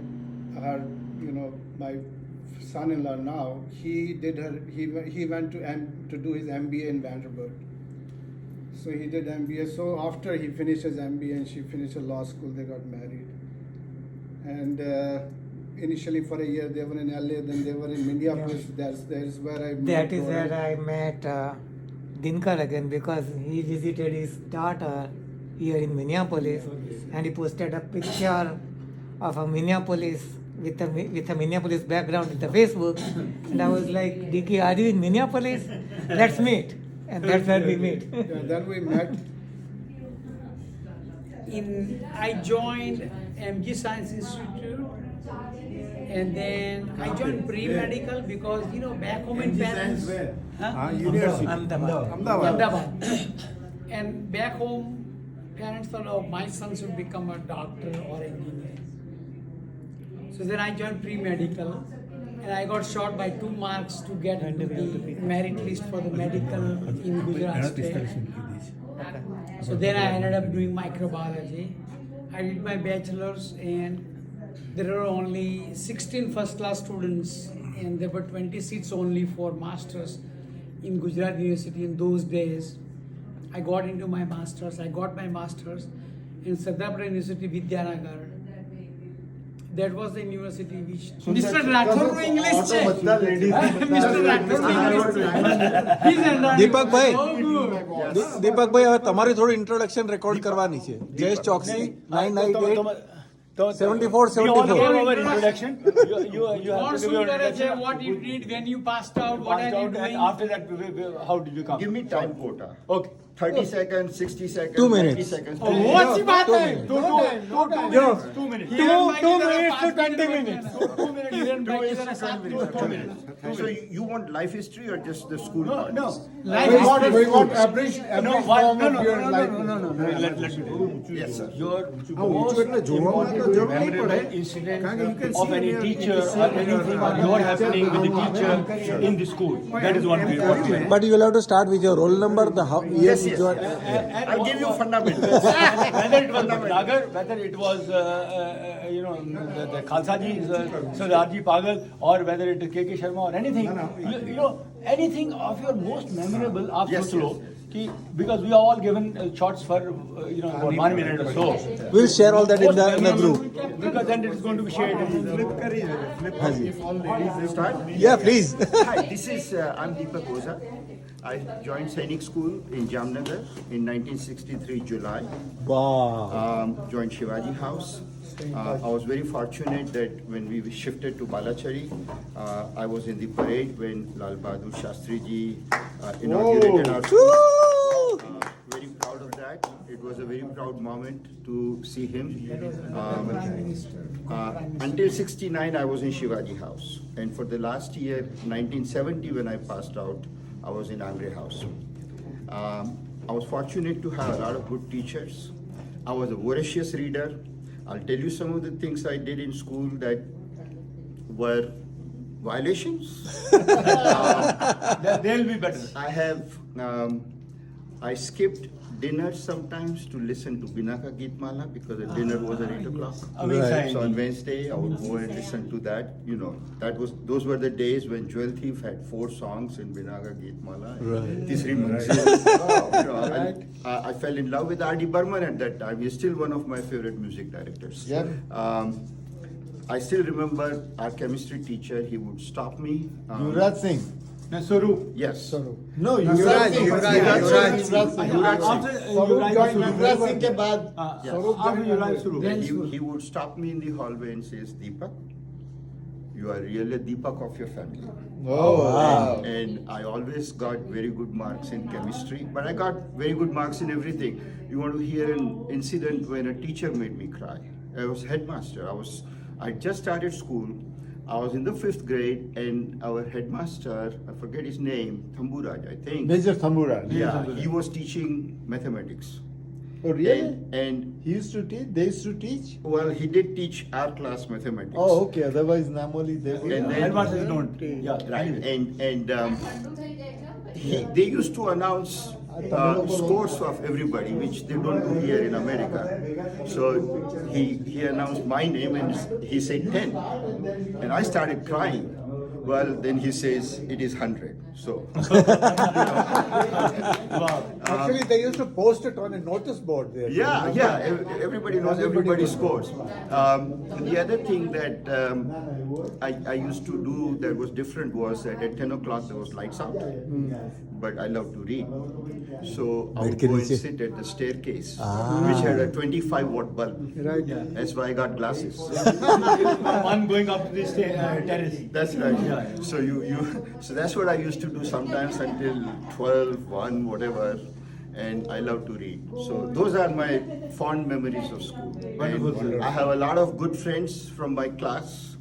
son-in-law now, he went to do his MBA in Vanderbilt. So he did MBA. So after he finished his MBA and she finished law school, they got married. And initially for a year they were in LA, then they were in Minneapolis. That's where I met. That is where I met Dinkar again, because he visited his daughter here in Minneapolis, and he posted a picture of a Minneapolis with a Minneapolis background in the Facebook, and I was like, Dicky, are you in Minneapolis? Let's meet, and that's where we meet. Yeah, then we met. I joined MG Science Institute, and then I joined pre-medical because back home in parents. Huh? University. Ahmedabad. And back home, parents thought, oh, my son should become a doctor or engineer. So then I joined pre-medical, and I got short by 2 marks to get into the merit list for the medical in Gujarat State. So then I ended up doing microbiology. I did my bachelor's, and there were only 16 first-class students, and there were 20 seats only for masters in Gujarat University in those days. I got into my masters. I got my masters in Sardar University, Vidyanagar. That was the university which Mr. Rathore को English છે. Mr. Rathore को English છે. He's a દીપકભાઈ હવે તમારી થોડી introduction record કરવાની છે. Jayesh Choksi 998 74 74. Our introduction. You have to give your introduction. What you did when you passed out, what are you doing? After that, how did you come? Give me time quota. Okay. 30 seconds, 60 seconds, 2 90 minutes. seconds. What's the matter? 2 minutes. 2 minutes. 2 minutes to 20 minutes. 2 minutes. 2 minutes. So you want life history or just the school? No, part? no. We want average form of your life. No. Let me do. Yes, sir. Your most important memorable incident of any teacher or anything your happening with the teacher in the school. That is what we want. But you will have to start with your roll number, the years Yes. which you are. I'll give you fundamentals. Whether it was Nagar, whether it was the Khalsa ji, Sardarji Pagal, or whether it is K.K. Sharma or anything, anything of your most memorable, आप Yes, सोच लो कि because we are all given shots for about 1 minute or so. We'll share all that in the group. Because then it is going to be shared. If all ladies start. Yeah, please. Hi, this is I'm Deepak Oza. I joined Sainik School in Jamnagar in 1963 July. Wow. Joined Shivaji House. I was very fortunate that when we shifted to Balachadi, I was in the parade when Lal Bahadur Shastri ji inaugurated our school. Very proud of that. It was a very proud moment to see him. Until 69, I was in Shivaji House. And for the last year, 1970, when I passed out, I was in Angre House. I was fortunate to have a lot of good teachers. I was a voracious reader. I'll tell you some of the things I did in school that were violations. They'll be better. I skipped dinner sometimes to listen to Binaka Geetmala because the dinner was at 8 o'clock. Right. So on Wednesday, I would go and listen to that. Those were the days when Jewel Thief had 4 songs in Binaka Geetmala. Right. Tisri Manzil. I fell in love with R.D. Burman at that time. He's still one of my favorite music directors. Yeah. I still remember our chemistry teacher. He would stop me. Yuvraj Singh. No, Swaroop. Yes. No, Yuvraj Singh. After Yuvraj Singh के बाद after Yuvraj Swaroop. Then he would stop me in the hallway and says, Deepak, you are really a Deepak of your family. Oh, wow. And I always got very good marks in chemistry, but I got very good marks in everything. You want to hear an incident when a teacher made me cry. I was headmaster. I just started school. I was in the 5th grade, and our headmaster, I forget his name, Thamburaj, I think. Major Thamburaj. Yeah, he was teaching mathematics. Oh, really? And He used to teach? They used to teach? well, he did teach our class mathematics. Oh, okay. Otherwise, normally they would. And then- Headmasters don't. Yeah. Right, and they used to announce scores of everybody, which they don't do here in America. So he announced my name and he said 10, and I started crying. Well, then he says it is 100. So Actually, they used to post it on a notice board there. everybody knows everybody scores. The other thing that I used to do that was different was that at 10 o'clock there was lights out, but I love to read. So I would go and sit at the staircase, which had a 25-watt bulb. Right. That's why I got glasses. One going up to this terrace. That's right. So so that's what I used to do sometimes until 12, 1, whatever. And I love to read. So those are my fond memories of school. And I have a lot of good friends from my class.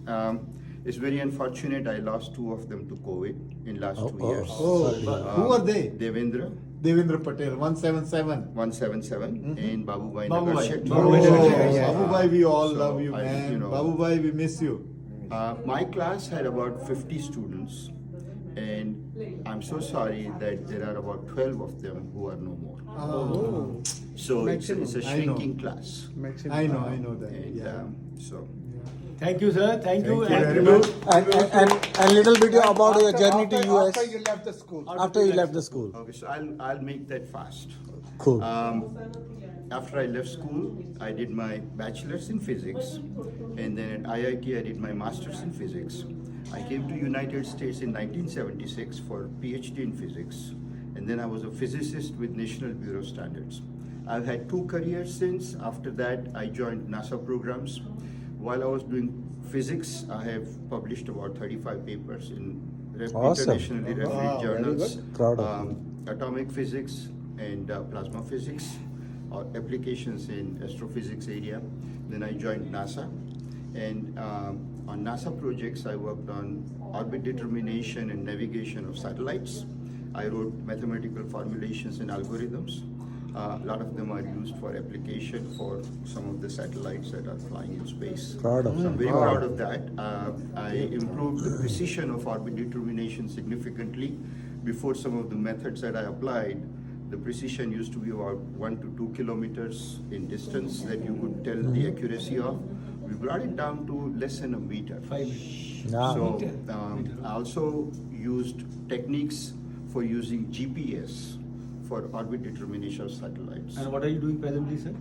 It's very unfortunate I lost 2 of them to COVID in last 2 years. Who are they? Devendra Patel, 177. 177 and Babubhai Babubhai. Nagar Shetty. Babubhai, we all So love you, I- man. you know. Babubhai, we miss you. My class had about 50 students, and I'm so sorry that there are about 12 of them who are no more. Oh. So it's a I know. shrinking class. I know that. And Yeah. so Thank you, sir. Thank you. very much. And little bit about your journey to US. After you left the school. After you left the school. okay, so I'll make that fast. Cool. After I left school, I did my bachelor's in physics, and then at IIT I did my master's in physics. I came to United States in 1976 for PhD in physics, and then I was a physicist with National Bureau of Standards. I've had 2 careers since. After that, I joined NASA programs. While I was doing physics, I have published about 35 papers in Awesome. internationally refereed journals. Proud of you. Atomic physics and plasma physics, applications in astrophysics area. Then I joined NASA, and on NASA projects I worked on orbit determination and navigation of satellites. I wrote mathematical formulations and algorithms. A lot of them are used for application for some of the satellites that are flying in space. Proud of So I'm you. very proud of that. I improved the precision of orbit determination significantly. Before some of the methods that I applied, the precision used to be about 1 to 2 kilometers in distance that you could tell the accuracy of. We brought it down to less than a meter. 5 minutes. So I also used techniques for using GPS for orbit determination of satellites. And what are you doing presently, sir?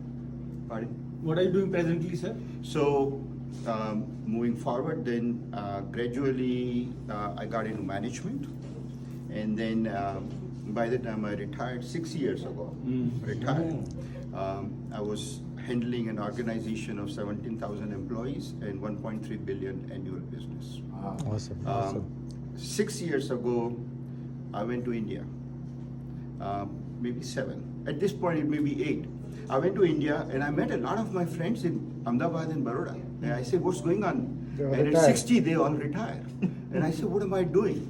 Pardon? What are you doing presently, sir? So moving forward, then gradually I got into management, and then by the time I retired 6 years ago, I was handling an organization of 17,000 employees and 1.3 billion annual business. Awesome. 6 years ago, I went to India. Maybe 7. At this point, it may be 8. I went to India and I met a lot of my friends in Ahmedabad and Baroda. And I said, what's going on? And at 60, they all retire. And I said, what am I doing?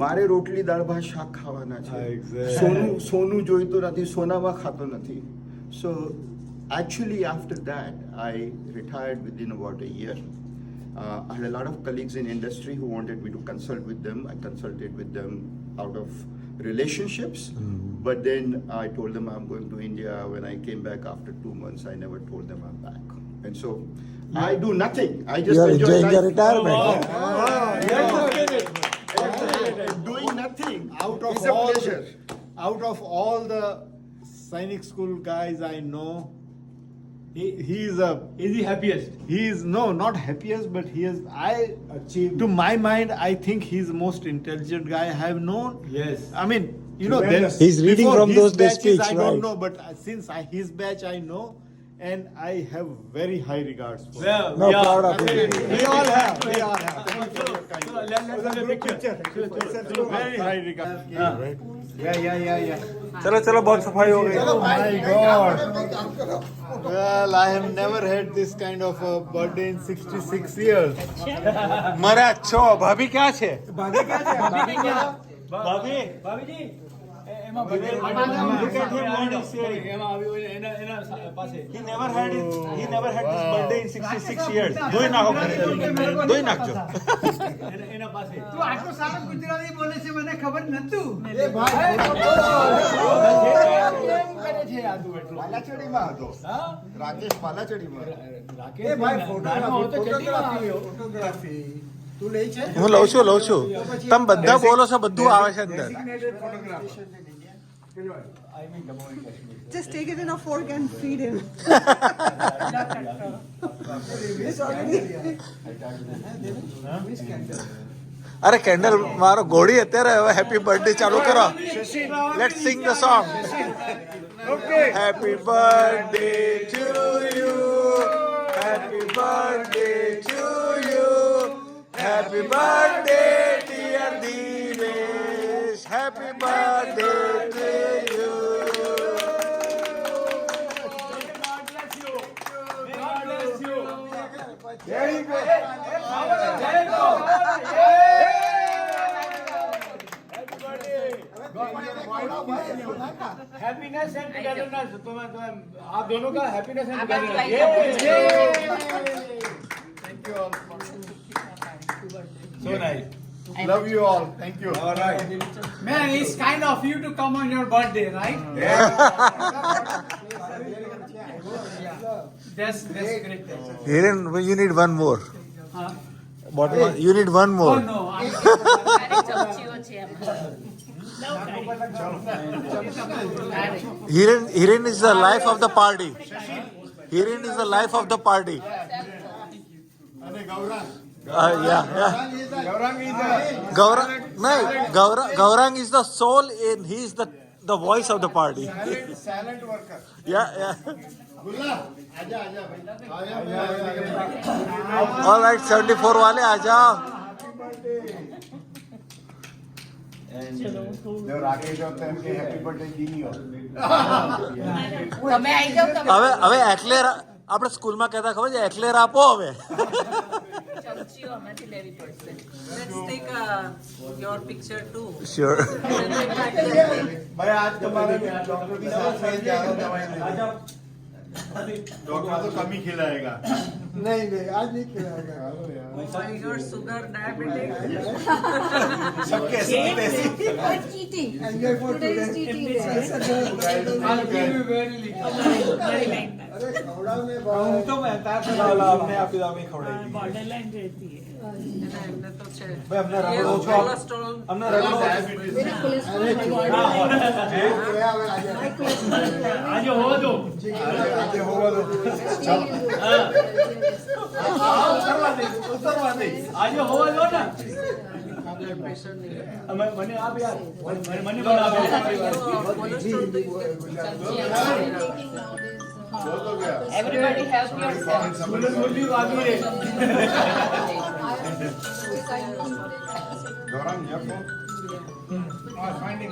મારે રોટલી દાળ ભાત શાક ખાવાના છે. સોનું જોઈતું નથી, સોનામાં ખાતો નથી. So actually after that, I retired within about a year. I had a lot of colleagues in industry who wanted me to consult with them. I consulted with them out of relationships. But then I told them I'm going to India. When I came back after 2 months, I never told them I'm back. And so I do nothing. I just You are enjoy enjoying your life. retirement. Doing nothing. Out of It's a all, pleasure. out of all the Sainik School guys I know, he's a Is he happiest? he is not happiest, but he is to my mind I think he's the most intelligent guy I have known. Yes. I mean, you know, He's reading before from his those days batches, speech, I don't right? know, but since his batch I know, and I have very high regards for him. Well, No, proud of you. We all have. So let's have a picture. Very high regards. Yeah. चलो चलो बहुत सफाई हो गई. Oh my God. Well, I have never had this kind of a birthday in 66 years. મારા છો ભાભી ક્યાં છે? ભાભીજી એમાં look at him what he's saying. એમાં આવ્યું એના પાસે. He never had this birthday in 66 years. ધોઈ નાખો. ધોઈ નાખજો. એના પાસે. તું આટલું સારું ગુજરાતી બોલે છે મને ખબર નતું. કેમ કરે છે આ તું એટલું? બાલાચડીમાં હતો. હા? રાકેશ બાલાચડીમાં. રાકેશ નાનો હતો, ચેટીમાં આવ્યો. તું લે છે હું લઉં છું તમે બધા બોલો છો બધું આવે છે અંદર Just take it in a fork and feed him. અરે કેન્ડલ મારો ઘોડી અત્યારે હવે હેપી બર્થડે ચાલુ કરો let's sing the song happy birthday to you happy birthday to you happy birthday dear Dinesh happy birthday to you happiness and togetherness तुम्हें आप दोनों का happiness and togetherness Thank you all. So nice Love you all. Thank you. All right. Man, it's kind of you to come on your birthday, right? That's great. Hiren, you need one more. Huh? You need one Oh more. no, અરે ચમચીઓ છે એમાં. Hiren is the life of the party. Hiren is the life of the party. And Gaurang. Yeah. Gaurang is the soul and he is the voice of the party. silent worker Yeah. Gulla. आजा भाई. आजा. All right, 74 वाले आ जाओ. જો રાકેશ હોત એમ કે happy birthday દીની હોત. તમે આવી જાઓ તમે. હવે એક્લેર આપણે સ્કૂલમાં કહેતા ખબર છે એક્લેર આપો હવે. ચમચીઓ આમાંથી લેવી પડશે. Let's take your picture too. Sure. ભાઈ આજ તમારે ડॉक्टर के साथ में जाओ दवाई लेने. डॉक्टर तो कम ही खिलाएगा. नहीं आज नहीं खिलाएगा Your sugar, diabetic. सबके ऐसे cheating. Enjoy for Today is today. cheating day. I'll give you very little. अरे खवड़ा में હું તો મહેતા Borderline रहती है. એમને તો છે. ભાઈ અમને Yes, રગડો છો cholesterol. અમને રગડો डायबिटीज. मेरे कोलेस्ट्रॉल आज हो दो આજે હોવા દો. ઉતરવા દે आज हो दो ना Pressure નહીં. મને આપ યાર મને પણ આપ Cholesterol તો हो तो गया. Everybody help yourself. મુરલી વાગી રે गौरव ये फोन. finding